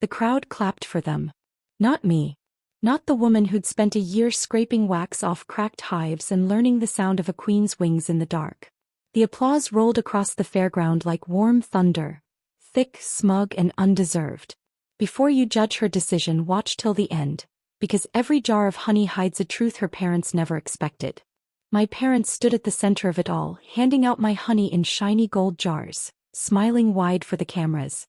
The crowd clapped for them. Not me. Not the woman who'd spent a year scraping wax off cracked hives and learning the sound of a queen's wings in the dark. The applause rolled across the fairground like warm thunder, thick, smug, and undeserved. Before you judge her decision, watch till the end, because every jar of honey hides a truth her parents never expected. My parents stood at the center of it all, handing out my honey in shiny gold jars, smiling wide for the cameras.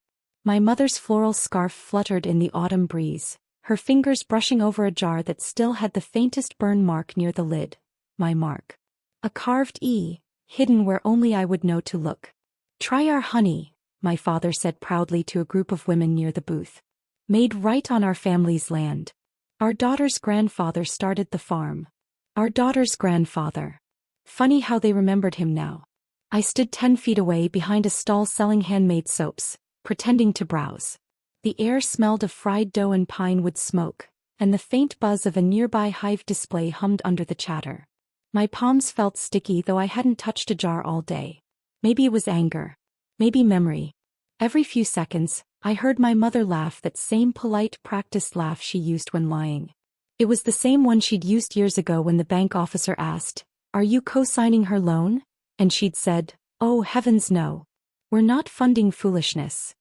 My mother's floral scarf fluttered in the autumn breeze, her fingers brushing over a jar that still had the faintest burn mark near the lid. My mark. A carved E, hidden where only I would know to look. "Try our honey," my father said proudly to a group of women near the booth. "Made right on our family's land. Our daughter's grandfather started the farm." Our daughter's grandfather. Funny how they remembered him now. I stood 10 feet away behind a stall selling handmade soaps, pretending to browse. The air smelled of fried dough and pine wood smoke, and the faint buzz of a nearby hive display hummed under the chatter. My palms felt sticky, though I hadn't touched a jar all day. Maybe it was anger. Maybe memory. Every few seconds, I heard my mother laugh, that same polite, practiced laugh she used when lying. It was the same one she'd used years ago when the bank officer asked, "Are you co-signing her loan?" And she'd said, "Oh heavens no. We're not funding foolishness."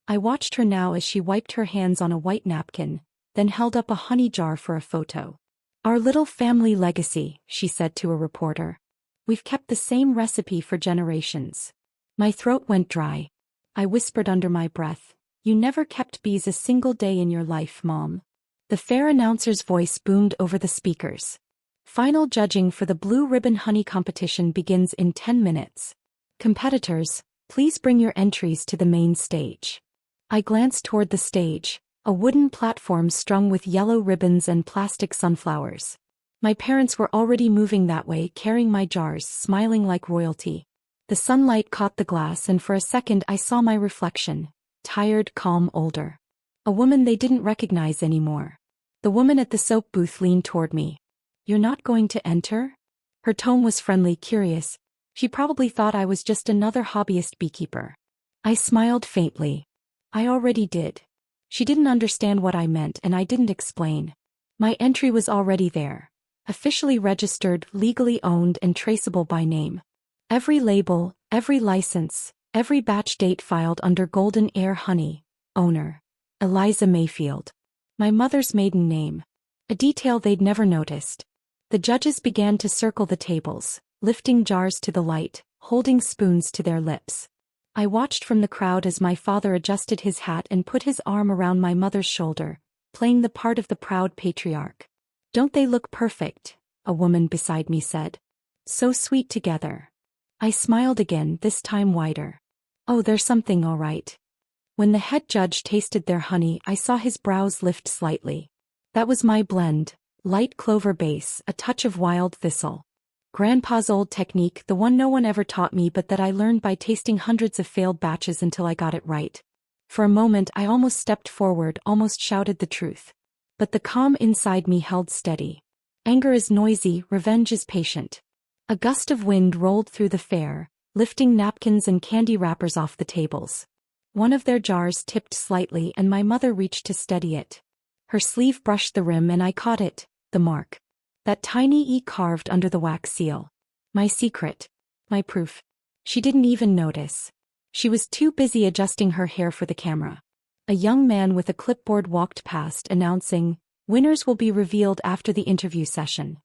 I watched her now as she wiped her hands on a white napkin, then held up a honey jar for a photo. "Our little family legacy," she said to a reporter. "We've kept the same recipe for generations." My throat went dry. I whispered under my breath, "You never kept bees a single day in your life, Mom." The fair announcer's voice boomed over the speakers. "Final judging for the Blue Ribbon Honey competition begins in 10 minutes. Competitors, please bring your entries to the main stage." I glanced toward the stage, a wooden platform strung with yellow ribbons and plastic sunflowers. My parents were already moving that way, carrying my jars, smiling like royalty. The sunlight caught the glass, and for a second I saw my reflection, tired, calm, older. A woman they didn't recognize anymore. The woman at the soap booth leaned toward me. "You're not going to enter?" Her tone was friendly, curious. She probably thought I was just another hobbyist beekeeper. I smiled faintly. I already did. She didn't understand what I meant, and I didn't explain. My entry was already there. Officially registered, legally owned, and traceable by name. Every label, every license, every batch date filed under Golden Air Honey. Owner: Eliza Mayfield. My mother's maiden name. A detail they'd never noticed. The judges began to circle the tables, lifting jars to the light, holding spoons to their lips. I watched from the crowd as my father adjusted his hat and put his arm around my mother's shoulder, playing the part of the proud patriarch. "Don't they look perfect?" a woman beside me said. "So sweet together." I smiled again, this time wider. "Oh, there's something all right." When the head judge tasted their honey, I saw his brows lift slightly. "That was my blend, light clover base, a touch of wild thistle. Grandpa's old technique, the one no one ever taught me but that I learned by tasting hundreds of failed batches until I got it right." For a moment I almost stepped forward, almost shouted the truth. But the calm inside me held steady. Anger is noisy, revenge is patient. A gust of wind rolled through the fair, lifting napkins and candy wrappers off the tables. One of their jars tipped slightly and my mother reached to steady it. Her sleeve brushed the rim and I caught it, the mark. That tiny E carved under the wax seal. My secret. My proof. She didn't even notice. She was too busy adjusting her hair for the camera. A young man with a clipboard walked past, announcing, "Winners will be revealed after the interview session."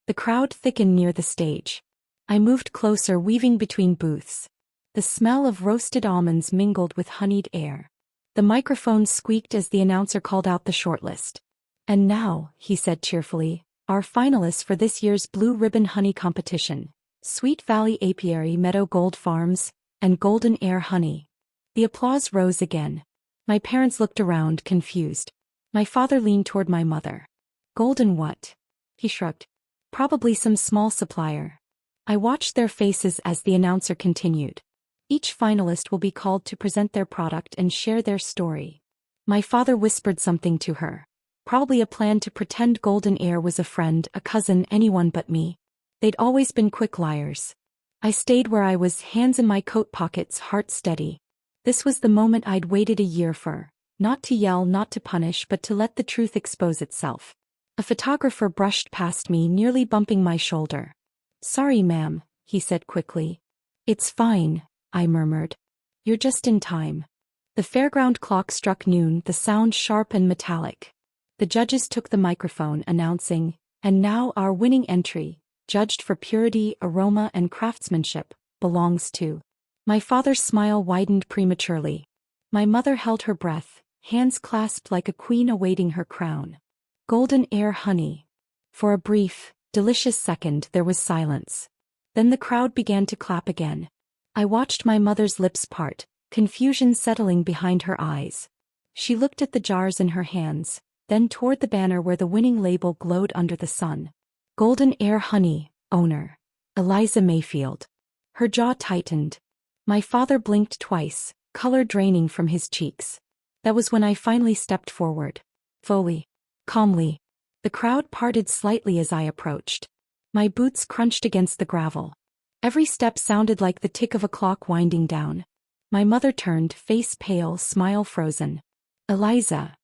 The crowd thickened near the stage. I moved closer, weaving between booths. The smell of roasted almonds mingled with honeyed air. The microphone squeaked as the announcer called out the shortlist. "And now," he said cheerfully, "our finalists for this year's Blue Ribbon Honey competition: Sweet Valley Apiary Meadow Gold Farms, and Golden Air Honey." The applause rose again. My parents looked around, confused. My father leaned toward my mother. "Golden what?" He shrugged. "Probably some small supplier." I watched their faces as the announcer continued. "Each finalist will be called to present their product and share their story." My father whispered something to her. Probably a plan to pretend Golden Air was a friend, a cousin, anyone but me. They'd always been quick liars. I stayed where I was, hands in my coat pockets, heart steady. This was the moment I'd waited a year for. Not to yell, not to punish, but to let the truth expose itself. A photographer brushed past me, nearly bumping my shoulder. "Sorry, ma'am," he said quickly. "It's fine," I murmured. "You're just in time." The fairground clock struck noon, the sound sharp and metallic. The judges took the microphone, announcing, "And now our winning entry, judged for purity, aroma, and craftsmanship, belongs to..." My father's smile widened prematurely. My mother held her breath, hands clasped like a queen awaiting her crown. "Golden Air Honey." For a brief, delicious second there was silence. Then the crowd began to clap again. I watched my mother's lips part, confusion settling behind her eyes. She looked at the jars in her hands, then toward the banner where the winning label glowed under the sun. "Golden Air Honey, owner, Eliza Mayfield." Her jaw tightened. My father blinked twice, color draining from his cheeks. That was when I finally stepped forward. Fully. Calmly. The crowd parted slightly as I approached. My boots crunched against the gravel. Every step sounded like the tick of a clock winding down. My mother turned, face pale, smile frozen. "Eliza."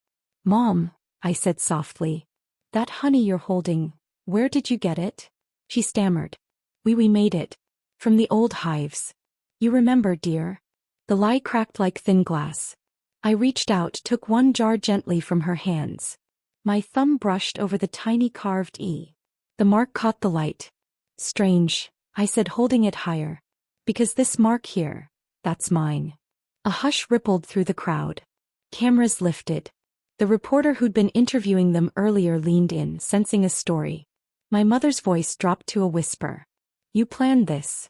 "Mom," I said softly. "That honey you're holding, where did you get it?" She stammered. We made it. From the old hives. You remember, dear?" The lie cracked like thin glass. I reached out, took one jar gently from her hands. My thumb brushed over the tiny carved E. The mark caught the light. "Strange," I said, holding it higher. "Because this mark here, that's mine." A hush rippled through the crowd. Cameras lifted. The reporter who'd been interviewing them earlier leaned in, sensing a story. My mother's voice dropped to a whisper. "You planned this."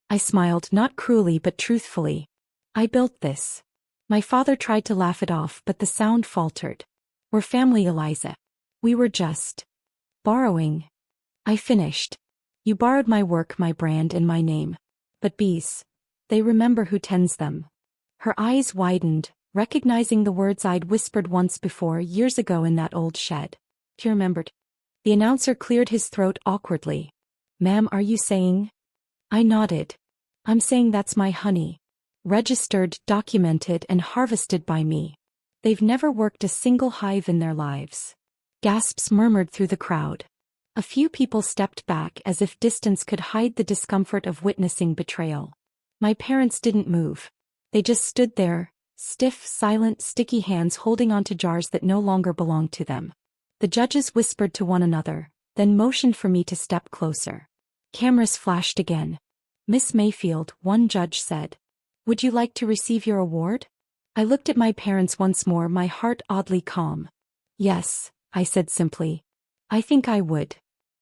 I smiled, not cruelly but truthfully. "I built this." My father tried to laugh it off, but the sound faltered. "We're family, Eliza. We were just borrowing." I finished. "You borrowed my work, my brand, and my name. But bees, they remember who tends them." Her eyes widened, recognizing the words I'd whispered once before, years ago in that old shed. She remembered. The announcer cleared his throat awkwardly. "Ma'am, are you saying?" I nodded. "I'm saying that's my honey. Registered, documented, and harvested by me. They've never worked a single hive in their lives." Gasps murmured through the crowd. A few people stepped back as if distance could hide the discomfort of witnessing betrayal. My parents didn't move. They just stood there, stiff, silent, sticky hands holding onto jars that no longer belonged to them. The judges whispered to one another, then motioned for me to step closer. Cameras flashed again. "Miss Mayfield," one judge said. "Would you like to receive your award?" I looked at my parents once more, my heart oddly calm. "Yes," I said simply. "I think I would."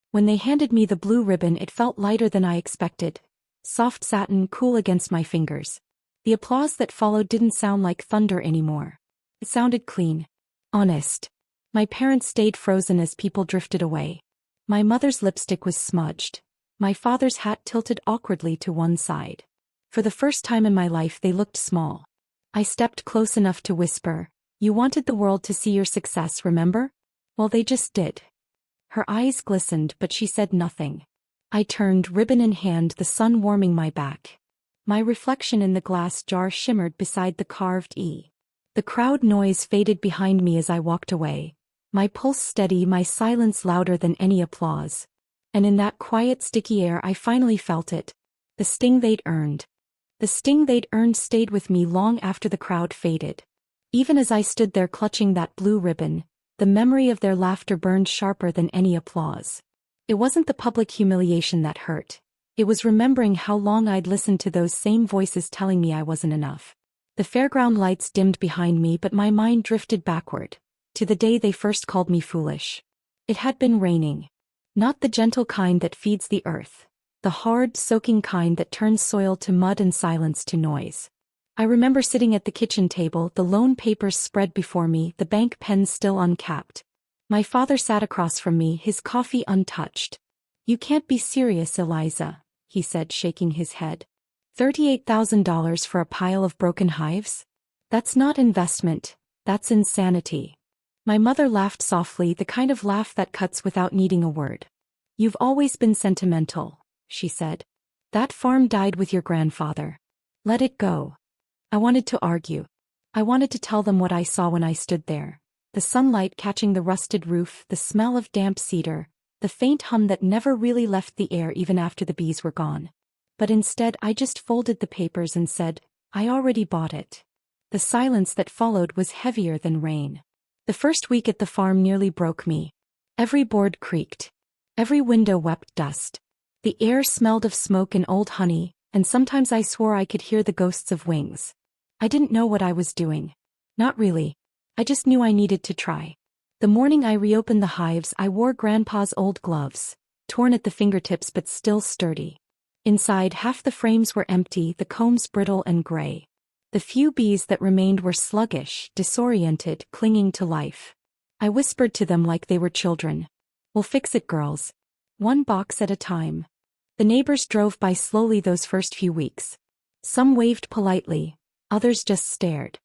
When they handed me the blue ribbon, it felt lighter than I expected. Soft satin, cool against my fingers. The applause that followed didn't sound like thunder anymore. It sounded clean. Honest. My parents stayed frozen as people drifted away. My mother's lipstick was smudged. My father's hat tilted awkwardly to one side. For the first time in my life they looked small. I stepped close enough to whisper, "You wanted the world to see your success, remember? Well, they just did." Her eyes glistened, but she said nothing. I turned, ribbon in hand, the sun warming my back. My reflection in the glass jar shimmered beside the carved E. The crowd noise faded behind me as I walked away, my pulse steady, my silence louder than any applause. And in that quiet, sticky air I finally felt it. The sting they'd earned. The sting they'd earned stayed with me long after the crowd faded. Even as I stood there clutching that blue ribbon, the memory of their laughter burned sharper than any applause. It wasn't the public humiliation that hurt. It was remembering how long I'd listened to those same voices telling me I wasn't enough. The fairground lights dimmed behind me, but my mind drifted backward, to the day they first called me foolish. It had been raining. Not the gentle kind that feeds the earth. The hard, soaking kind that turns soil to mud and silence to noise. I remember sitting at the kitchen table, the lone papers spread before me, the bank pens still uncapped. My father sat across from me, his coffee untouched. "You can't be serious, Eliza," he said, shaking his head. $38,000 for a pile of broken hives? That's not investment, that's insanity. My mother laughed softly, the kind of laugh that cuts without needing a word. "You've always been sentimental," she said. "That farm died with your grandfather. Let it go." I wanted to argue. I wanted to tell them what I saw when I stood there. The sunlight catching the rusted roof, the smell of damp cedar, the faint hum that never really left the air even after the bees were gone. But instead I just folded the papers and said, I already bought it. The silence that followed was heavier than rain. The first week at the farm nearly broke me. Every board creaked. Every window wept dust. The air smelled of smoke and old honey, and sometimes I swore I could hear the ghosts of wings. I didn't know what I was doing. Not really. I just knew I needed to try. The morning I reopened the hives, I wore Grandpa's old gloves, torn at the fingertips but still sturdy. Inside, half the frames were empty, the combs brittle and gray. The few bees that remained were sluggish, disoriented, clinging to life. I whispered to them like they were children. We'll fix it, girls. One box at a time. The neighbors drove by slowly those first few weeks. Some waved politely, others just stared.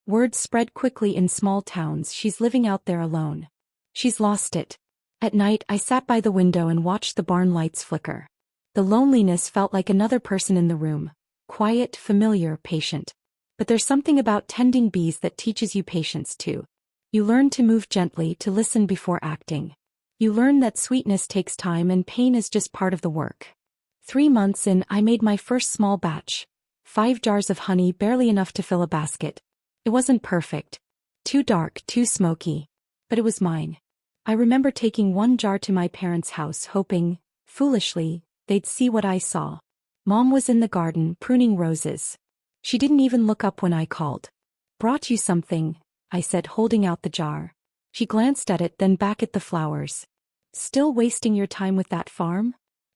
Word spread quickly in small towns, she's living out there alone. She's lost it. At night I sat by the window and watched the barn lights flicker. The loneliness felt like another person in the room. Quiet, familiar, patient. But there's something about tending bees that teaches you patience too. You learn to move gently, to listen before acting. You learn that sweetness takes time and pain is just part of the work. 3 months in, I made my first small batch. 5 jars of honey, barely enough to fill a basket. It wasn't perfect. Too dark, too smoky. But it was mine. I remember taking 1 jar to my parents' house, hoping, foolishly, they'd see what I saw. Mom was in the garden, pruning roses. She didn't even look up when I called. Brought you something, I said, holding out the jar. She glanced at it, then back at the flowers. Still wasting your time with that farm?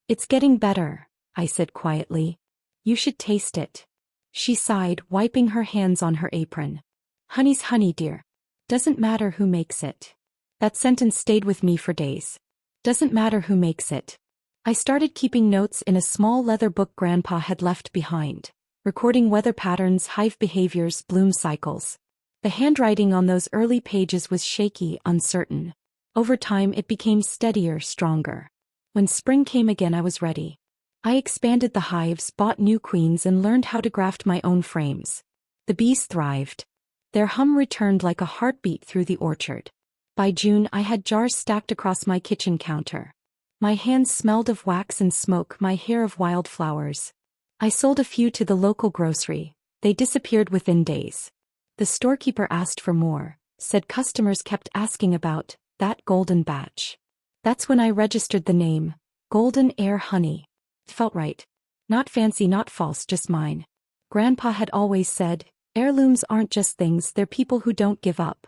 It's getting better, I said quietly. You should taste it. She sighed, wiping her hands on her apron. Honey's honey, dear. Doesn't matter who makes it. That sentence stayed with me for days. Doesn't matter who makes it. I started keeping notes in a small leather book Grandpa had left behind, recording weather patterns, hive behaviors, bloom cycles. The handwriting on those early pages was shaky, uncertain. Over time it became steadier, stronger. When spring came again, I was ready. I expanded the hives, bought new queens, and learned how to graft my own frames. The bees thrived. Their hum returned like a heartbeat through the orchard. By June I had jars stacked across my kitchen counter. My hands smelled of wax and smoke, my hair of wildflowers. I sold a few to the local grocery. They disappeared within days. The storekeeper asked for more, said customers kept asking about that golden batch. That's when I registered the name, Golden Air Honey. It felt right. Not fancy, not false, just mine. Grandpa had always said, heirlooms aren't just things, they're people who don't give up.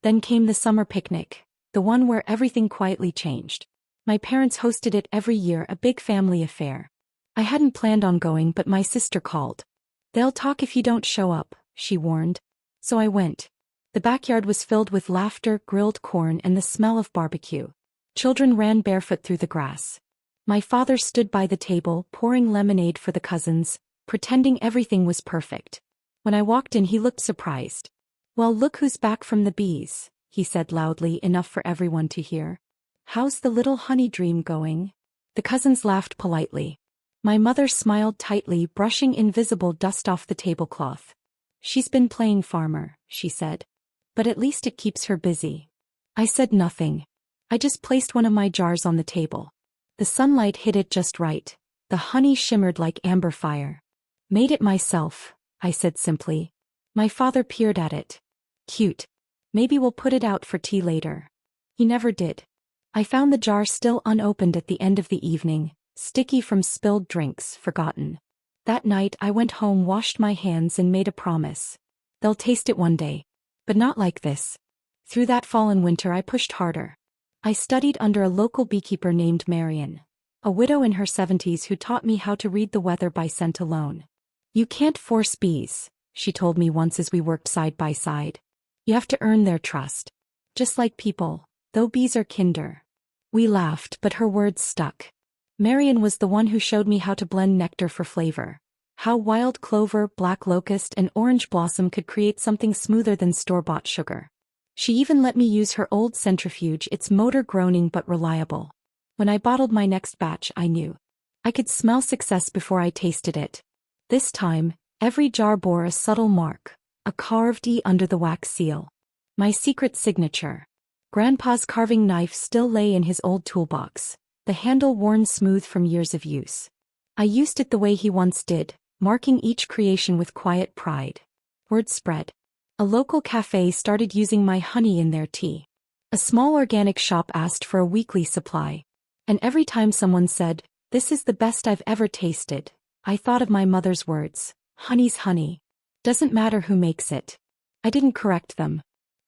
Then came the summer picnic, the one where everything quietly changed. My parents hosted it every year, a big family affair. I hadn't planned on going, but my sister called. They'll talk if you don't show up, she warned. So I went. The backyard was filled with laughter, grilled corn, and the smell of barbecue. Children ran barefoot through the grass. My father stood by the table, pouring lemonade for the cousins, pretending everything was perfect. When I walked in, he looked surprised. Well, look who's back from the bees, he said loudly, enough for everyone to hear. How's the little honey dream going? The cousins laughed politely. My mother smiled tightly, brushing invisible dust off the tablecloth. She's been playing farmer, she said. But at least it keeps her busy. I said nothing. I just placed one of my jars on the table. The sunlight hit it just right. The honey shimmered like amber fire. Made it myself, I said simply. My father peered at it. Cute. Maybe we'll put it out for tea later. He never did. I found the jar still unopened at the end of the evening, sticky from spilled drinks, forgotten. That night I went home, washed my hands, and made a promise. They'll taste it one day. But not like this. Through that fall and winter I pushed harder. I studied under a local beekeeper named Marian, a widow in her 70s who taught me how to read the weather by scent alone. You can't force bees, she told me once as we worked side by side. You have to earn their trust. Just like people, though bees are kinder. We laughed, but her words stuck. Marian was the one who showed me how to blend nectar for flavor. How wild clover, black locust, and orange blossom could create something smoother than store-bought sugar. She even let me use her old centrifuge, its motor groaning but reliable. When I bottled my next batch, I knew. I could smell success before I tasted it. This time, every jar bore a subtle mark, A carved E under the wax seal. My secret signature. Grandpa's carving knife still lay in his old toolbox, the handle worn smooth from years of use. I used it the way he once did, marking each creation with quiet pride. Word spread. A local cafe started using my honey in their tea. A small organic shop asked for a weekly supply. And every time someone said, "This is the best I've ever tasted," I thought of my mother's words, "Honey's honey. Doesn't matter who makes it." I didn't correct them.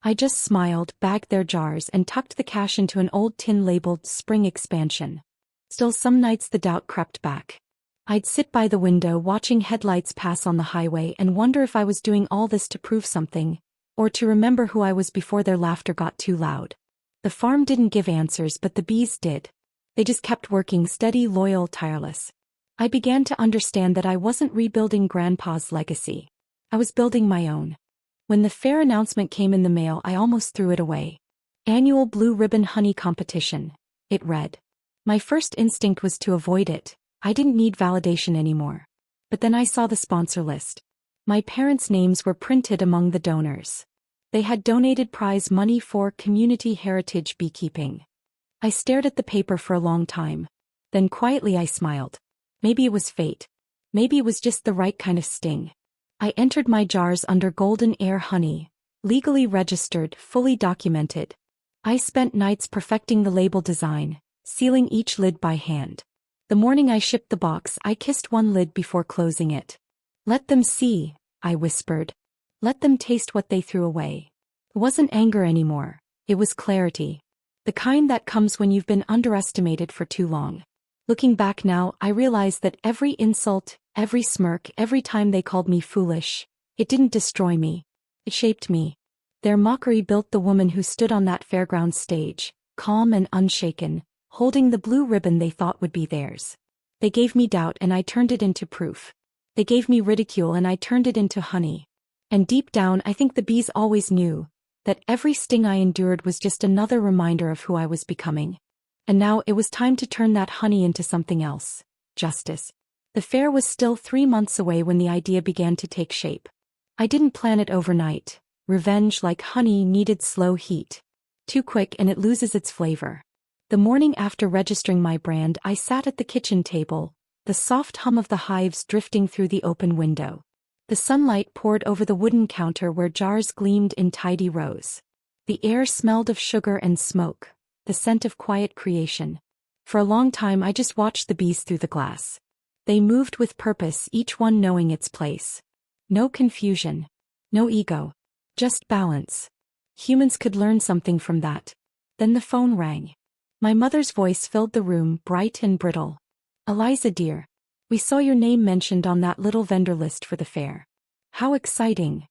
I just smiled, bagged their jars, and tucked the cash into an old tin labeled Spring Expansion. Still, some nights the doubt crept back. I'd sit by the window watching headlights pass on the highway and wonder if I was doing all this to prove something, or to remember who I was before their laughter got too loud. The farm didn't give answers, but the bees did. They just kept working, steady, loyal, tireless. I began to understand that I wasn't rebuilding Grandpa's legacy. I was building my own. When the fair announcement came in the mail, I almost threw it away. Annual Blue Ribbon Honey Competition, it read. My first instinct was to avoid it. I didn't need validation anymore. But then I saw the sponsor list. My parents' names were printed among the donors. They had donated prize money for community heritage beekeeping. I stared at the paper for a long time. Then quietly I smiled. Maybe it was fate. Maybe it was just the right kind of sting. I entered my jars under Golden Air Honey, legally registered, fully documented. I spent nights perfecting the label design, sealing each lid by hand. The morning I shipped the box, I kissed one lid before closing it. "Let them see," I whispered. "Let them taste what they threw away." It wasn't anger anymore. It was clarity. The kind that comes when you've been underestimated for too long. Looking back now, I realize that every insult, every smirk, every time they called me foolish, it didn't destroy me. It shaped me. Their mockery built the woman who stood on that fairground stage, calm and unshaken, holding the blue ribbon they thought would be theirs. They gave me doubt and I turned it into proof. They gave me ridicule and I turned it into honey. And deep down, I think the bees always knew that every sting I endured was just another reminder of who I was becoming. And now it was time to turn that honey into something else. Justice. The fair was still 3 months away when the idea began to take shape. I didn't plan it overnight. Revenge, like honey, needed slow heat. Too quick and it loses its flavor. The morning after registering my brand, I sat at the kitchen table, the soft hum of the hives drifting through the open window. The sunlight poured over the wooden counter where jars gleamed in tidy rows. The air smelled of sugar and smoke, the scent of quiet creation. For a long time I just watched the bees through the glass. They moved with purpose, each one knowing its place. No confusion. No ego. Just balance. Humans could learn something from that. Then the phone rang. My mother's voice filled the room, bright and brittle. "Eliza dear, we saw your name mentioned on that little vendor list for the fair." How exciting.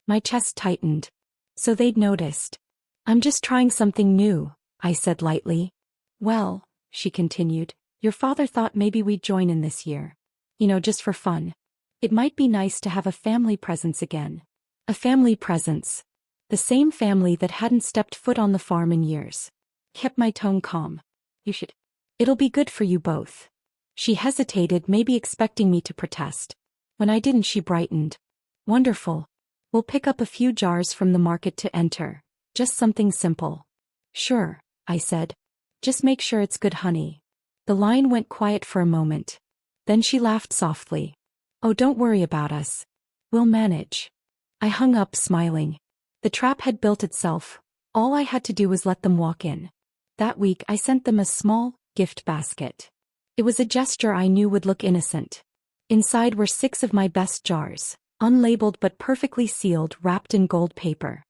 My chest tightened. So they'd noticed. "I'm just trying something new," I said lightly. "Well," she continued, "your father thought maybe we'd join in this year. Just for fun. It might be nice to have a family presence again." A family presence. The same family that hadn't stepped foot on the farm in years. Kept my tone calm. "You should. It'll be good for you both." She hesitated, maybe expecting me to protest. When I didn't, she brightened. "Wonderful. We'll pick up a few jars from the market to enter. Just something simple." "Sure," I said. "Just make sure it's good honey." The line went quiet for a moment. Then she laughed softly. "Oh, don't worry about us. We'll manage." I hung up, smiling. The trap had built itself. All I had to do was let them walk in. That week I sent them a small gift basket. It was a gesture I knew would look innocent. Inside were 6 of my best jars, unlabeled but perfectly sealed, wrapped in gold paper.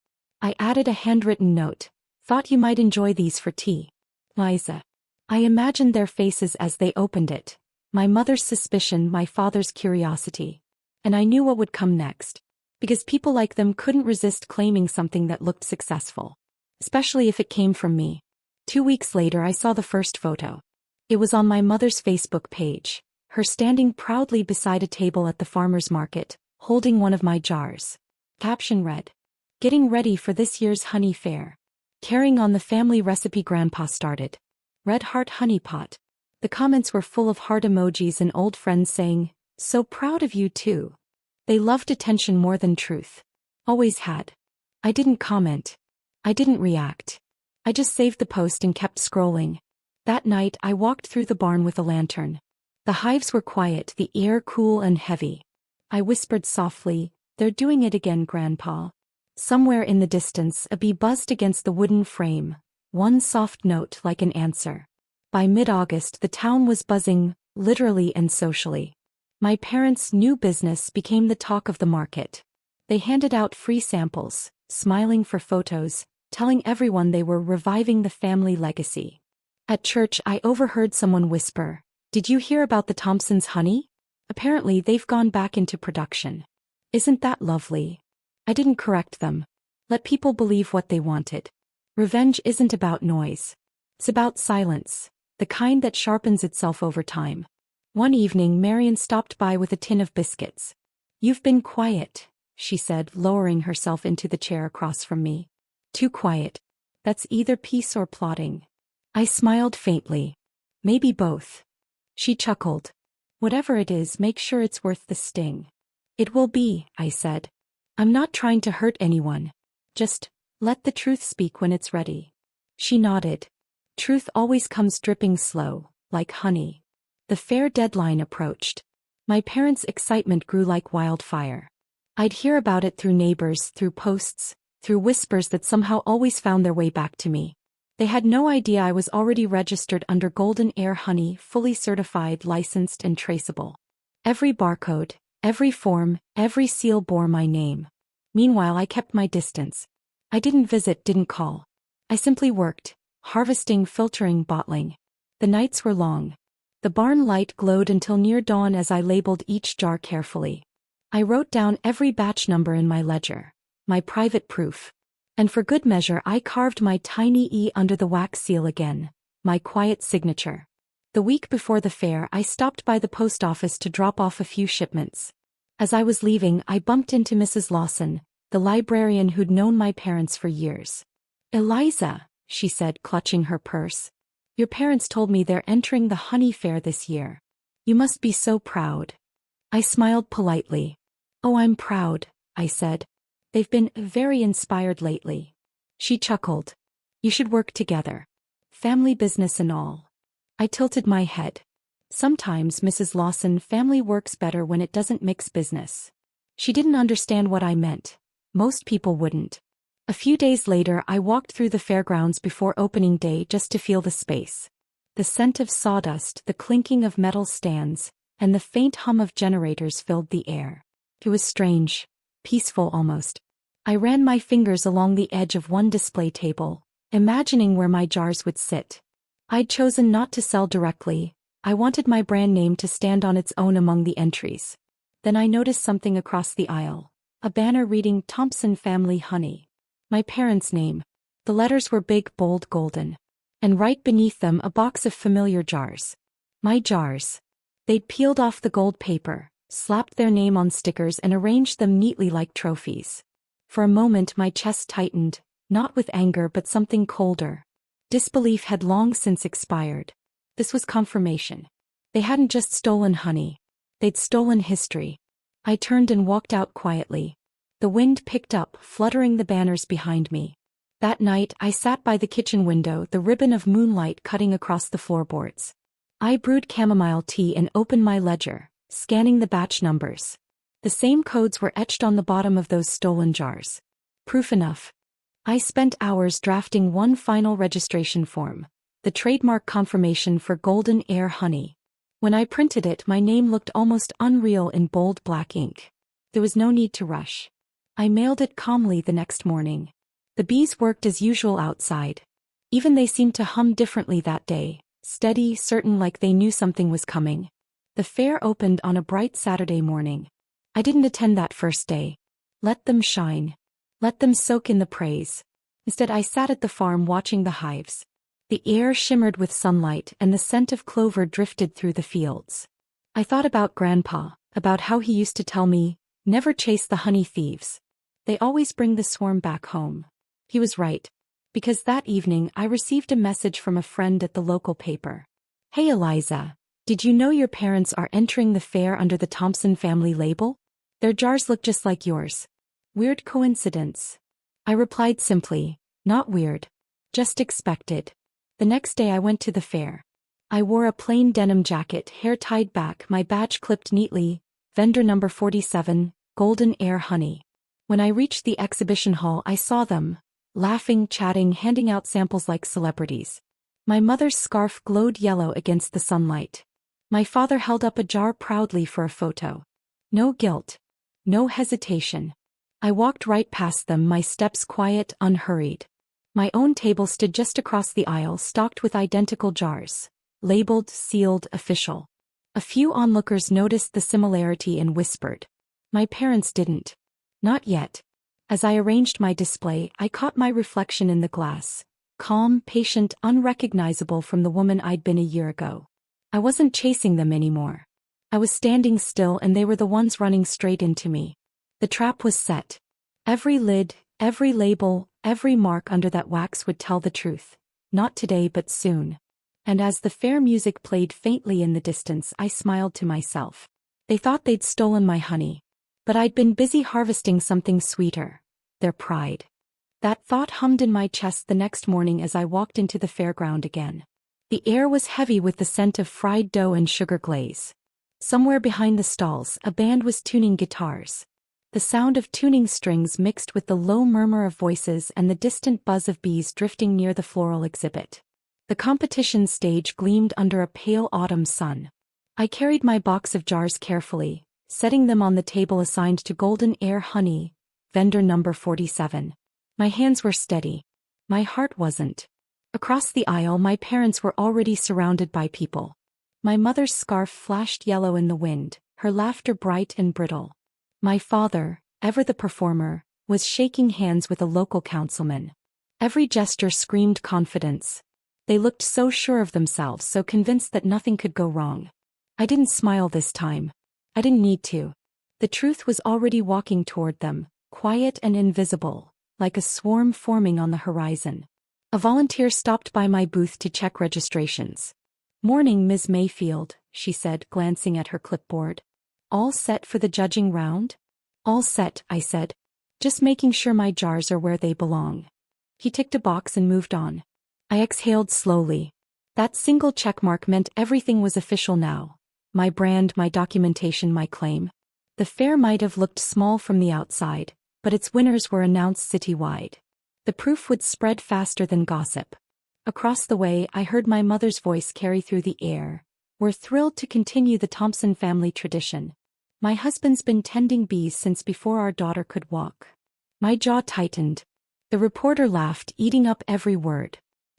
I added a handwritten note. "Thought you might enjoy these for tea. Liza." I imagined their faces as they opened it. My mother's suspicion, my father's curiosity. And I knew what would come next. Because people like them couldn't resist claiming something that looked successful. Especially if it came from me. 2 weeks later I saw the first photo. It was on my mother's Facebook page, her standing proudly beside a table at the farmer's market, holding one of my jars. Caption read, "Getting ready for this year's honey fair. Carrying on the family recipe Grandpa started. Red heart honey pot." The comments were full of heart emojis and old friends saying, "So proud of you too." They loved attention more than truth. Always had. I didn't comment. I didn't react. I just saved the post and kept scrolling. That night I walked through the barn with a lantern. The hives were quiet, the air cool and heavy. I whispered softly, "They're doing it again, Grandpa." Somewhere in the distance a bee buzzed against the wooden frame, one soft note like an answer. By mid-August the town was buzzing, literally and socially. My parents' new business became the talk of the market. They handed out free samples, smiling for photos, telling everyone they were reviving the family legacy. At church I overheard someone whisper, "Did you hear about the Thompsons' honey? Apparently they've gone back into production. Isn't that lovely?" I didn't correct them. Let people believe what they wanted. Revenge isn't about noise. It's about silence, the kind that sharpens itself over time. One evening Marion stopped by with a tin of biscuits. "You've been quiet," she said, lowering herself into the chair across from me. "Too quiet. That's either peace or plotting." I smiled faintly. "Maybe both." She chuckled. "Whatever it is, make sure it's worth the sting." "It will be," I said. "I'm not trying to hurt anyone. Just let the truth speak when it's ready." She nodded. Truth always comes dripping slow, like honey. The fair deadline approached. My parents' excitement grew like wildfire. I'd hear about it through neighbors, through posts, through whispers that somehow always found their way back to me. They had no idea I was already registered under Golden Air Honey, fully certified, licensed and traceable. Every barcode, every form, every seal bore my name. Meanwhile I kept my distance. I didn't visit, didn't call. I simply worked, harvesting, filtering, bottling. The nights were long. The barn light glowed until near dawn as I labeled each jar carefully. I wrote down every batch number in my ledger, my private proof. And for good measure I carved my tiny E under the wax seal again, my quiet signature. The week before the fair I stopped by the post office to drop off a few shipments. As I was leaving I bumped into Mrs. Lawson, the librarian who'd known my parents for years. "Eliza," she said, clutching her purse. "Your parents told me they're entering the honey fair this year. You must be so proud." I smiled politely. "Oh, I'm proud," I said. "They've been very inspired lately." She chuckled. "You should work together. Family business and all." I tilted my head. "Sometimes, Mrs. Lawson, family works better when it doesn't mix business." She didn't understand what I meant. Most people wouldn't. A few days later I walked through the fairgrounds before opening day just to feel the space. The scent of sawdust, the clinking of metal stands, and the faint hum of generators filled the air. It was strange, peaceful almost. I ran my fingers along the edge of one display table, imagining where my jars would sit. I'd chosen not to sell directly. I wanted my brand name to stand on its own among the entries. Then I noticed something across the aisle, a banner reading Thompson Family Honey. My parents' name. The letters were big, bold, golden. And right beneath them a box of familiar jars. My jars. They'd peeled off the gold paper, slapped their name on stickers and arranged them neatly like trophies. For a moment my chest tightened, not with anger but something colder. Disbelief had long since expired. This was confirmation. They hadn't just stolen honey. They'd stolen history. I turned and walked out quietly. The wind picked up, fluttering the banners behind me. That night I sat by the kitchen window, the ribbon of moonlight cutting across the floorboards. I brewed chamomile tea and opened my ledger, scanning the batch numbers. The same codes were etched on the bottom of those stolen jars. Proof enough. I spent hours drafting one final registration form, the trademark confirmation for Golden Air Honey. When I printed it, my name looked almost unreal in bold black ink. There was no need to rush. I mailed it calmly the next morning. The bees worked as usual outside. Even they seemed to hum differently that day, steady, certain, like they knew something was coming. The fair opened on a bright Saturday morning. I didn't attend that first day. Let them shine. Let them soak in the praise. Instead I sat at the farm watching the hives. The air shimmered with sunlight and the scent of clover drifted through the fields. I thought about Grandpa, about how he used to tell me, "Never chase the honey thieves. They always bring the swarm back home." He was right. Because that evening I received a message from a friend at the local paper. "Hey Eliza, did you know your parents are entering the fair under the Thompson family label? Their jars look just like yours. Weird coincidence. I replied simply, not weird. Just expected. The next day I went to the fair. I wore a plain denim jacket, hair tied back, my badge clipped neatly, vendor number 47, golden air honey. When I reached the exhibition hall I saw them, laughing, chatting, handing out samples like celebrities. My mother's scarf glowed yellow against the sunlight. My father held up a jar proudly for a photo. No guilt. No hesitation. I walked right past them, my steps quiet, unhurried. My own table stood just across the aisle, stocked with identical jars, labeled, sealed, official. A few onlookers noticed the similarity and whispered. My parents didn't. Not yet. As I arranged my display, I caught my reflection in the glass, calm, patient, unrecognizable from the woman I'd been a year ago. I wasn't chasing them anymore. I was standing still and they were the ones running straight into me. The trap was set. Every lid, every label, every mark under that wax would tell the truth. Not today but soon. And as the fair music played faintly in the distance, I smiled to myself. They thought they'd stolen my honey. But I'd been busy harvesting something sweeter. Their pride. That thought hummed in my chest the next morning as I walked into the fairground again. The air was heavy with the scent of fried dough and sugar glaze. Somewhere behind the stalls, a band was tuning guitars. The sound of tuning strings mixed with the low murmur of voices and the distant buzz of bees drifting near the floral exhibit. The competition stage gleamed under a pale autumn sun. I carried my box of jars carefully, setting them on the table assigned to golden air honey, vendor number 47. My hands were steady. My heart wasn't. Across the aisle my parents were already surrounded by people. My mother's scarf flashed yellow in the wind, her laughter bright and brittle. My father, ever the performer, was shaking hands with a local councilman. Every gesture screamed confidence. They looked so sure of themselves, so convinced that nothing could go wrong. I didn't smile this time. I didn't need to. The truth was already walking toward them, quiet and invisible, like a swarm forming on the horizon. A volunteer stopped by my booth to check registrations. "Morning, Ms. Mayfield," she said, glancing at her clipboard. "All set for the judging round?" "All set," I said. "Just making sure my jars are where they belong." He ticked a box and moved on. I exhaled slowly. That single checkmark meant everything was official now. My brand, my documentation, my claim. The fair might have looked small from the outside, but its winners were announced citywide. The proof would spread faster than gossip. Across the way, I heard my mother's voice carry through the air. "We're thrilled to continue the Thompson family tradition. My husband's been tending bees since before our daughter could walk." My jaw tightened. The reporter laughed, eating up every word.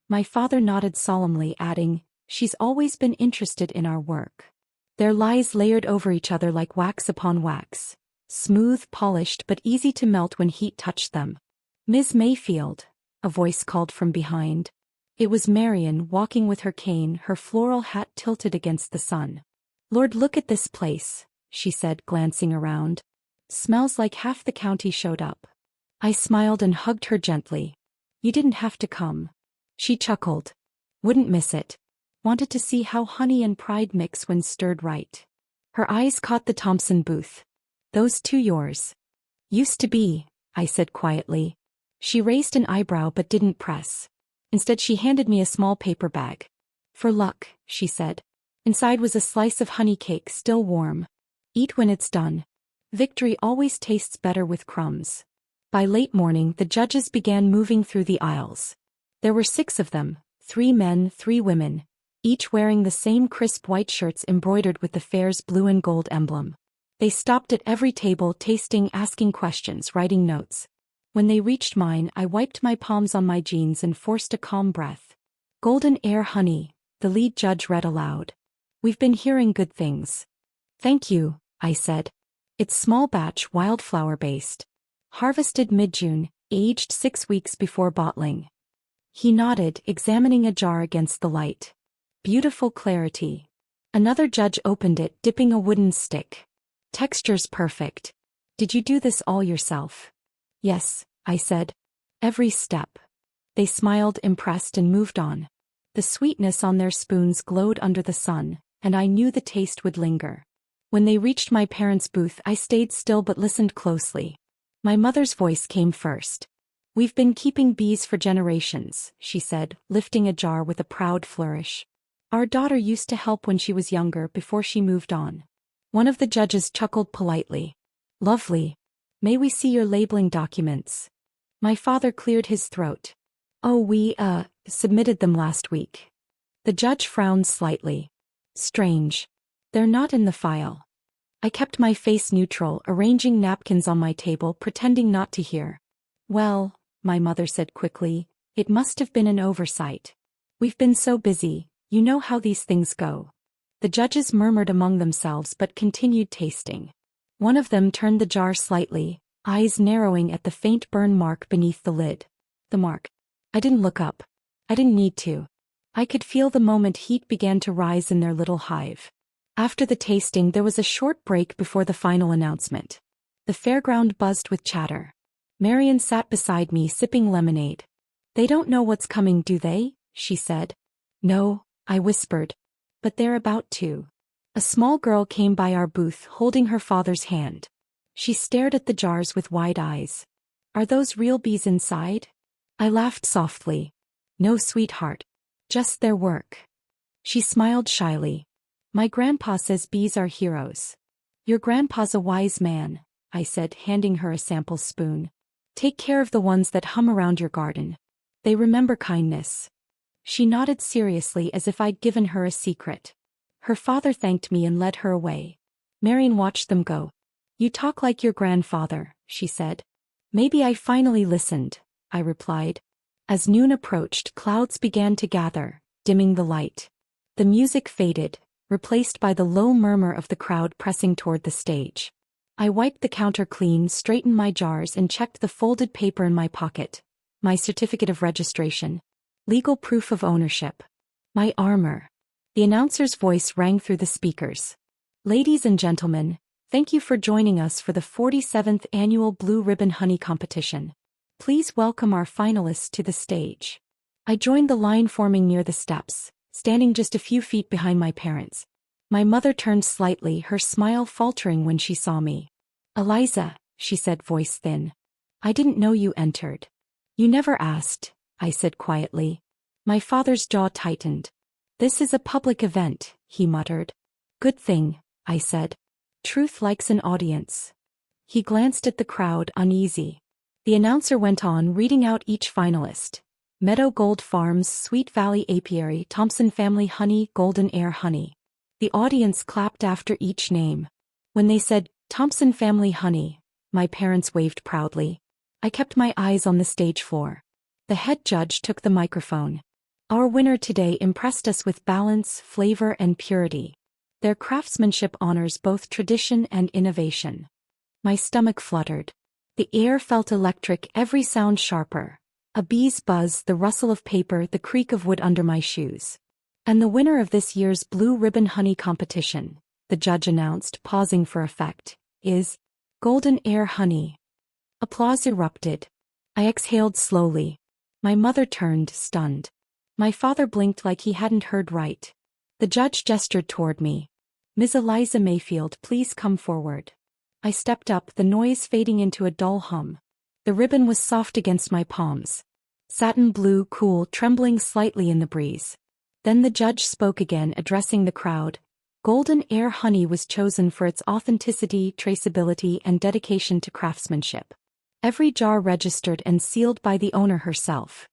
My father nodded solemnly, adding, "She's always been interested in our work." Their lies layered over each other like wax upon wax. Smooth, polished, but easy to melt when heat touched them. "Ms. Mayfield," a voice called from behind. It was Marian, walking with her cane, her floral hat tilted against the sun. "Lord, look at this place," she said, glancing around. "Smells like half the county showed up." I smiled and hugged her gently. "You didn't have to come." She chuckled. "Wouldn't miss it. Wanted to see how honey and pride mix when stirred right." Her eyes caught the Thompson booth. "Those two yours?" "Used to be," I said quietly. She raised an eyebrow but didn't press. Instead she handed me a small paper bag. "For luck," she said. Inside was a slice of honey cake, still warm. "Eat when it's done. Victory always tastes better with crumbs." By late morning the judges began moving through the aisles. There were 6 of them, 3 men, 3 women, each wearing the same crisp white shirts embroidered with the fair's blue and gold emblem. They stopped at every table, tasting, asking questions, writing notes. When they reached mine, I wiped my palms on my jeans and forced a calm breath. "Golden air honey," the lead judge read aloud. "We've been hearing good things." "Thank you," I said. "It's small batch, wildflower based. Harvested mid-June, aged 6 weeks before bottling." He nodded, examining a jar against the light. "Beautiful clarity." Another judge opened it, dipping a wooden stick. "Texture's perfect. Did you do this all yourself?" "Yes," I said. "Every step." They smiled, impressed, and moved on. The sweetness on their spoons glowed under the sun, and I knew the taste would linger. When they reached my parents' booth, I stayed still but listened closely. My mother's voice came first. "We've been keeping bees for generations," she said, lifting a jar with a proud flourish. "Our daughter used to help when she was younger before she moved on." One of the judges chuckled politely. "Lovely. May we see your labeling documents?" My father cleared his throat. "Oh, we, submitted them last week." The judge frowned slightly. "Strange. They're not in the file." I kept my face neutral, arranging napkins on my table, pretending not to hear. "Well," my mother said quickly, "it must have been an oversight. We've been so busy, you know how these things go." The judges murmured among themselves but continued tasting. One of them turned the jar slightly, eyes narrowing at the faint burn mark beneath the lid. The mark. I didn't look up. I didn't need to. I could feel the moment heat began to rise in their little hive. After the tasting, there was a short break before the final announcement. The fairground buzzed with chatter. Marion sat beside me sipping lemonade. "They don't know what's coming, do they?" she said. "No," I whispered. "But they're about to." A small girl came by our booth holding her father's hand. She stared at the jars with wide eyes. "Are those real bees inside?" I laughed softly. "No, sweetheart. Just their work." She smiled shyly. "My grandpa says bees are heroes." "Your grandpa's a wise man," I said, handing her a sample spoon. "Take care of the ones that hum around your garden. They remember kindness." She nodded seriously as if I'd given her a secret. Her father thanked me and led her away. Marion watched them go. "You talk like your grandfather," she said. "Maybe I finally listened," I replied. As noon approached, clouds began to gather, dimming the light. The music faded, replaced by the low murmur of the crowd pressing toward the stage. I wiped the counter clean, straightened my jars, and checked the folded paper in my pocket. My certificate of registration. Legal proof of ownership. My armor. The announcer's voice rang through the speakers. "Ladies and gentlemen, thank you for joining us for the 47th Annual Blue Ribbon Honey Competition. Please welcome our finalists to the stage." I joined the line forming near the steps, standing just a few feet behind my parents. My mother turned slightly, her smile faltering when she saw me. "Eliza," she said, voice thin. "I didn't know you entered." "You never asked," I said quietly. My father's jaw tightened. "This is a public event," he muttered. "Good thing," I said. "Truth likes an audience." He glanced at the crowd, uneasy. The announcer went on, reading out each finalist. Meadow Gold Farms, Sweet Valley Apiary, Thompson Family Honey, Golden Air Honey. The audience clapped after each name. When they said, "Thompson Family Honey," my parents waved proudly. I kept my eyes on the stage floor. The head judge took the microphone. "Our winner today impressed us with balance, flavor, and purity. Their craftsmanship honors both tradition and innovation." My stomach fluttered. The air felt electric, every sound sharper. A bee's buzz, the rustle of paper, the creak of wood under my shoes. "And the winner of this year's Blue Ribbon Honey Competition," the judge announced, pausing for effect, "is Golden Air Honey." Applause erupted. I exhaled slowly. My mother turned, stunned. My father blinked like he hadn't heard right. The judge gestured toward me. "Ms. Eliza Mayfield, please come forward." I stepped up, the noise fading into a dull hum. The ribbon was soft against my palms. Satin blue, cool, trembling slightly in the breeze. Then the judge spoke again, addressing the crowd. "Golden Air Honey was chosen for its authenticity, traceability, and dedication to craftsmanship. Every jar registered and sealed by the owner herself."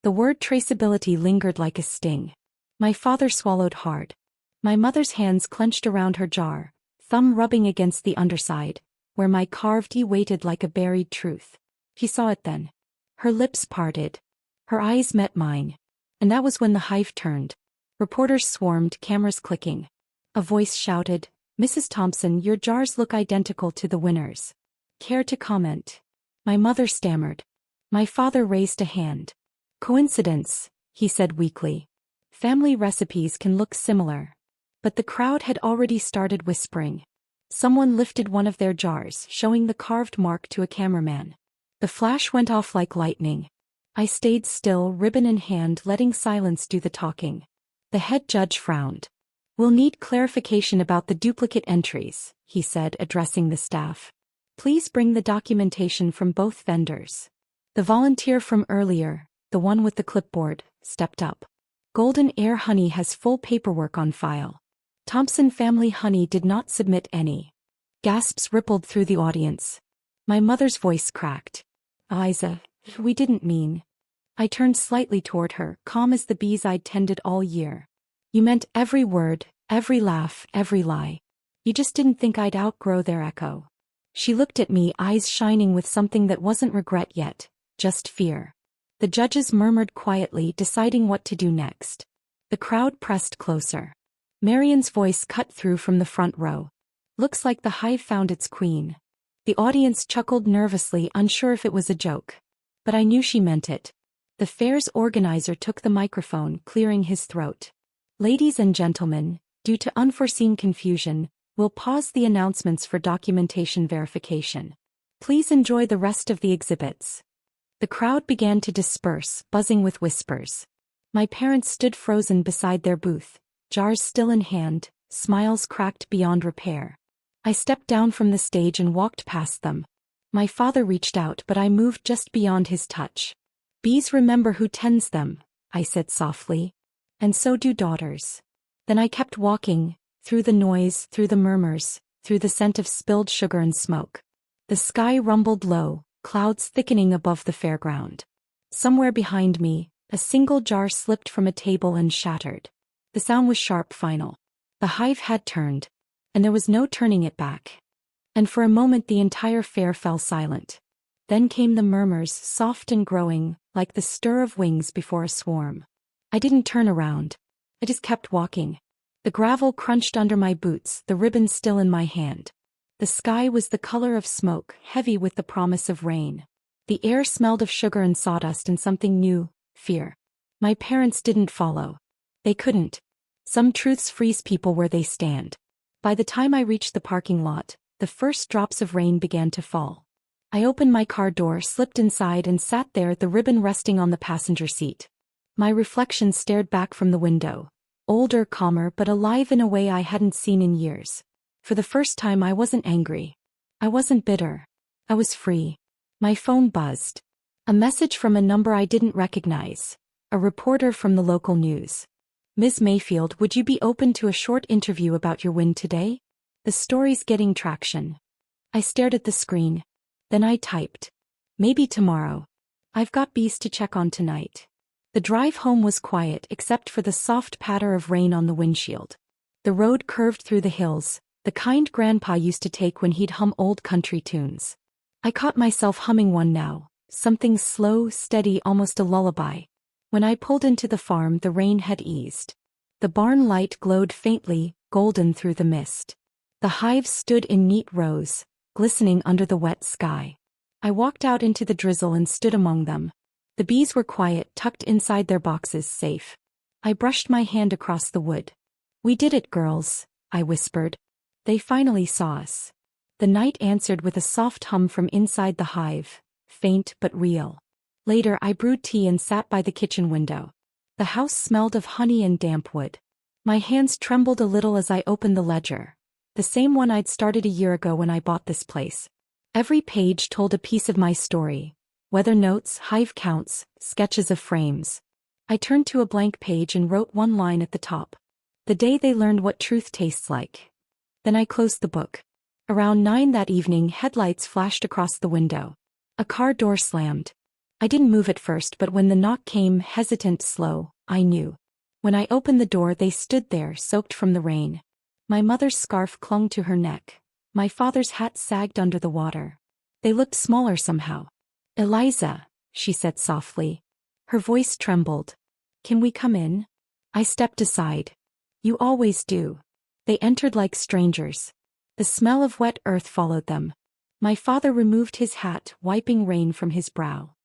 The word traceability lingered like a sting. My father swallowed hard. My mother's hands clenched around her jar, thumb rubbing against the underside, where my carved E waited like a buried truth. He saw it then. Her lips parted. Her eyes met mine. And that was when the hive turned. Reporters swarmed, cameras clicking. A voice shouted, "Mrs. Thompson, your jars look identical to the winners. Care to comment?" My mother stammered. My father raised a hand. "Coincidence," he said weakly. "Family recipes can look similar." But the crowd had already started whispering. Someone lifted one of their jars, showing the carved mark to a cameraman. The flash went off like lightning. I stayed still, ribbon in hand, letting silence do the talking. The head judge frowned. "We'll need clarification about the duplicate entries," he said, addressing the staff. Please bring the documentation from both vendors. The volunteer from earlier, the one with the clipboard, stepped up. Golden Air Honey has full paperwork on file. Thompson Family Honey did not submit any. Gasps rippled through the audience. My mother's voice cracked. Eliza, we didn't mean. I turned slightly toward her, calm as the bees I'd tended all year. You meant every word, every laugh, every lie. You just didn't think I'd outgrow their echo. She looked at me, eyes shining with something that wasn't regret yet, just fear. The judges murmured quietly, deciding what to do next. The crowd pressed closer. Marion's voice cut through from the front row. Looks like the hive found its queen. The audience chuckled nervously, unsure if it was a joke. But I knew she meant it. The fair's organizer took the microphone, clearing his throat. Ladies and gentlemen, due to unforeseen confusion, we'll pause the announcements for documentation verification. Please enjoy the rest of the exhibits. The crowd began to disperse, buzzing with whispers. My parents stood frozen beside their booth, jars still in hand, smiles cracked beyond repair. I stepped down from the stage and walked past them. My father reached out, but I moved just beyond his touch. Bees remember who tends them, I said softly. And so do daughters. Then I kept walking, through the noise, through the murmurs, through the scent of spilled sugar and smoke. The sky rumbled low, clouds thickening above the fairground. Somewhere behind me, a single jar slipped from a table and shattered. The sound was sharp, final. The hive had turned, and there was no turning it back. And for a moment the entire fair fell silent. Then came the murmurs, soft and growing, like the stir of wings before a swarm. I didn't turn around. I just kept walking. The gravel crunched under my boots, the ribbon still in my hand. The sky was the color of smoke, heavy with the promise of rain. The air smelled of sugar and sawdust and something new, fear. My parents didn't follow. They couldn't. Some truths freeze people where they stand. By the time I reached the parking lot, the first drops of rain began to fall. I opened my car door, slipped inside and sat there, the ribbon resting on the passenger seat. My reflection stared back from the window. Older, calmer, but alive in a way I hadn't seen in years. For the first time I wasn't angry. I wasn't bitter. I was free. My phone buzzed. A message from a number I didn't recognize. A reporter from the local news. Ms. Mayfield, would you be open to a short interview about your win today? The story's getting traction. I stared at the screen. Then I typed. Maybe tomorrow. I've got bees to check on tonight. The drive home was quiet except for the soft patter of rain on the windshield. The road curved through the hills, the kind Grandpa used to take when he'd hum old country tunes. I caught myself humming one now, something slow, steady, almost a lullaby. When I pulled into the farm, the rain had eased. The barn light glowed faintly, golden through the mist. The hives stood in neat rows, glistening under the wet sky. I walked out into the drizzle and stood among them. The bees were quiet, tucked inside their boxes, safe. I brushed my hand across the wood. We did it, girls, I whispered. They finally saw us. The night answered with a soft hum from inside the hive, faint but real. Later I brewed tea and sat by the kitchen window. The house smelled of honey and damp wood. My hands trembled a little as I opened the ledger. The same one I'd started a year ago when I bought this place. Every page told a piece of my story. Weather notes, hive counts, sketches of frames. I turned to a blank page and wrote one line at the top. The day they learned what truth tastes like. Then I closed the book. Around 9 that evening, headlights flashed across the window. A car door slammed. I didn't move at first, but when the knock came, hesitant, slow, I knew. When I opened the door, they stood there, soaked from the rain. My mother's scarf clung to her neck. My father's hat sagged under the water. They looked smaller somehow. Eliza, she said softly. Her voice trembled. Can we come in? I stepped aside. You always do. They entered like strangers. The smell of wet earth followed them. My father removed his hat, wiping rain from his brow.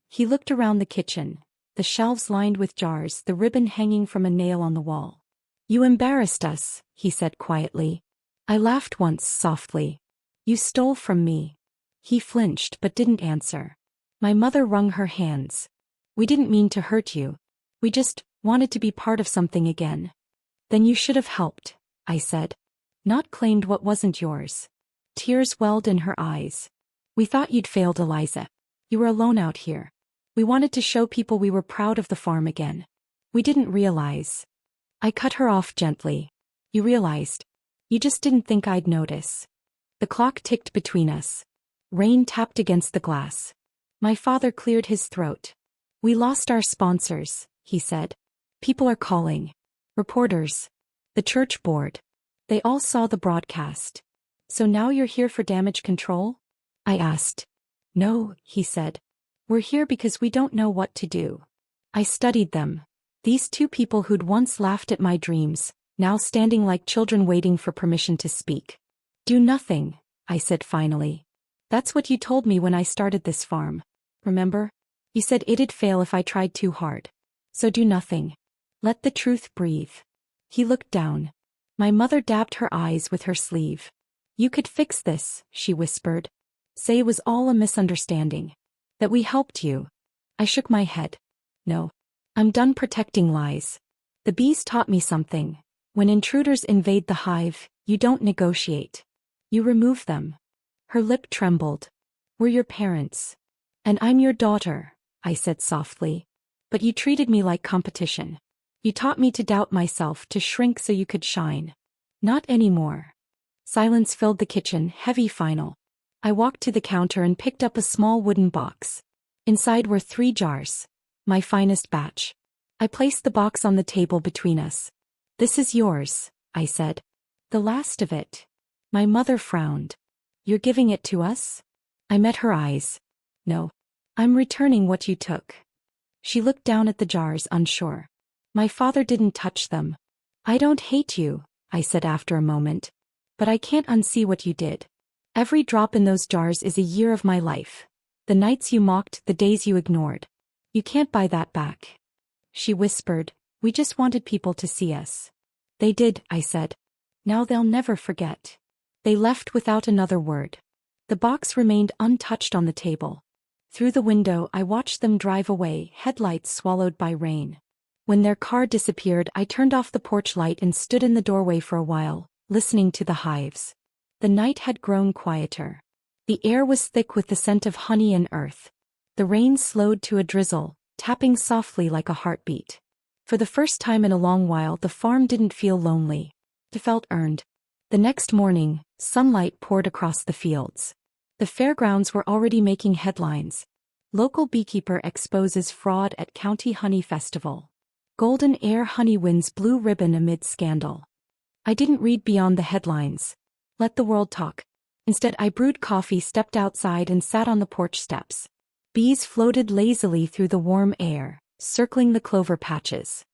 He looked around the kitchen, the shelves lined with jars, the ribbon hanging from a nail on the wall. You embarrassed us, he said quietly. I laughed once, softly. You stole from me. He flinched but didn't answer. My mother wrung her hands. We didn't mean to hurt you. We just wanted to be part of something again. Then you should have helped, I said. Not claimed what wasn't yours. Tears welled in her eyes. We thought you'd failed, Eliza. You were alone out here. We wanted to show people we were proud of the farm again. We didn't realize. I cut her off gently. You realized. You just didn't think I'd notice. The clock ticked between us. Rain tapped against the glass. My father cleared his throat. We lost our sponsors, he said. People are calling. Reporters. The church board. They all saw the broadcast. So now you're here for damage control? I asked. No, he said. We're here because we don't know what to do. I studied them. These two people who'd once laughed at my dreams, now standing like children waiting for permission to speak. Do nothing, I said finally. That's what you told me when I started this farm. Remember? You said it'd fail if I tried too hard. So do nothing. Let the truth breathe. He looked down. My mother dabbed her eyes with her sleeve. You could fix this, she whispered. Say it was all a misunderstanding. That we helped you. I shook my head. No. I'm done protecting lies. The bees taught me something. When intruders invade the hive, you don't negotiate. You remove them. Her lip trembled. We're your parents. And I'm your daughter, I said softly. But you treated me like competition. You taught me to doubt myself, to shrink so you could shine. Not anymore. Silence filled the kitchen, heavy final. I walked to the counter and picked up a small wooden box. Inside were 3 jars. My finest batch. I placed the box on the table between us. This is yours, I said. The last of it. My mother frowned. You're giving it to us? I met her eyes. No. I'm returning what you took. She looked down at the jars, unsure. My father didn't touch them. I don't hate you, I said after a moment. But I can't unsee what you did. Every drop in those jars is a year of my life. The nights you mocked, the days you ignored. You can't buy that back. She whispered, we just wanted people to see us. They did, I said. Now they'll never forget. They left without another word. The box remained untouched on the table. Through the window I watched them drive away, headlights swallowed by rain. When their car disappeared, I turned off the porch light and stood in the doorway for a while, listening to the hives. The night had grown quieter. The air was thick with the scent of honey and earth. The rain slowed to a drizzle, tapping softly like a heartbeat. For the first time in a long while, the farm didn't feel lonely. It felt earned. The next morning, sunlight poured across the fields. The fairgrounds were already making headlines. Local beekeeper exposes fraud at County Honey Festival. Golden Air honey wins blue ribbon amid scandal. I didn't read beyond the headlines. Let the world talk. Instead, I brewed coffee, stepped outside, and sat on the porch steps. Bees floated lazily through the warm air, circling the clover patches.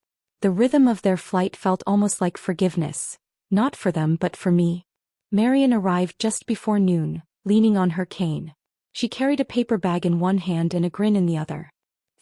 The rhythm of their flight felt almost like forgiveness, not for them but for me. Marian arrived just before noon, leaning on her cane. She carried a paper bag in one hand and a grin in the other.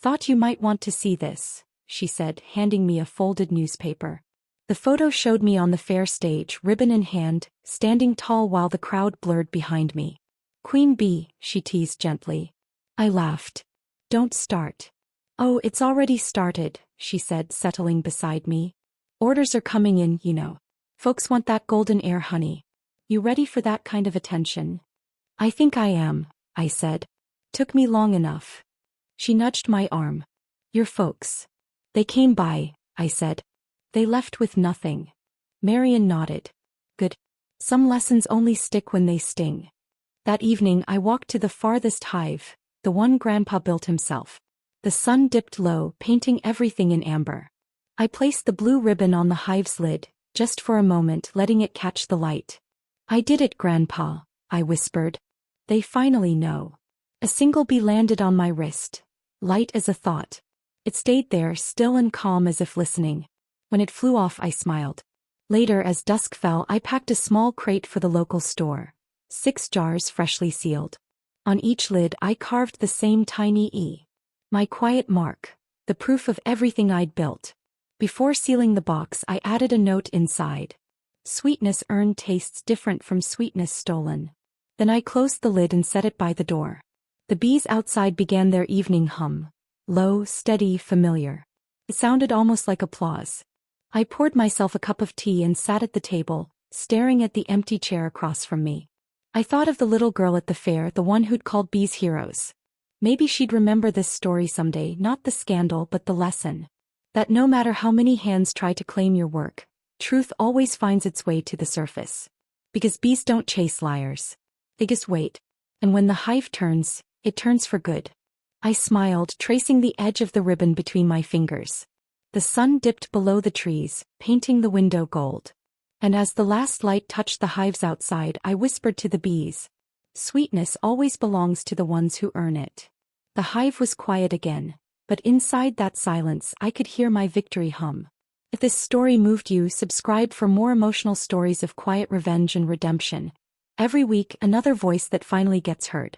Thought you might want to see this, she said, handing me a folded newspaper. The photo showed me on the fair stage, ribbon in hand, standing tall while the crowd blurred behind me. Queen bee, she teased gently. I laughed. Don't start. Oh, it's already started, she said, settling beside me. Orders are coming in, you know. Folks want that golden air honey. You ready for that kind of attention? I think I am, I said. Took me long enough. She nudged my arm. Your folks. They came by, I said. They left with nothing. Marian nodded. Good. Some lessons only stick when they sting. That evening I walked to the farthest hive, the one Grandpa built himself. The sun dipped low, painting everything in amber. I placed the blue ribbon on the hive's lid, just for a moment, letting it catch the light. I did it, Grandpa, I whispered. They finally know. A single bee landed on my wrist, light as a thought. It stayed there, still and calm as if listening. When it flew off, I smiled. Later, as dusk fell, I packed a small crate for the local store. 6 jars freshly sealed. On each lid I carved the same tiny E. My quiet mark, the proof of everything I'd built. Before sealing the box, I added a note inside. Sweetness earned tastes different from sweetness stolen. Then I closed the lid and set it by the door. The bees outside began their evening hum. Low, steady, familiar. It sounded almost like applause. I poured myself a cup of tea and sat at the table, staring at the empty chair across from me. I thought of the little girl at the fair, the one who'd called bees heroes. Maybe she'd remember this story someday, not the scandal but the lesson. That no matter how many hands try to claim your work, truth always finds its way to the surface. Because bees don't chase liars. They just wait. And when the hive turns, it turns for good. I smiled, tracing the edge of the ribbon between my fingers. The sun dipped below the trees, painting the window gold. And as the last light touched the hives outside, I whispered to the bees, "Sweetness always belongs to the ones who earn it." The hive was quiet again, but inside that silence I could hear my victory hum. If this story moved you, subscribe for more emotional stories of quiet revenge and redemption. Every week, another voice that finally gets heard.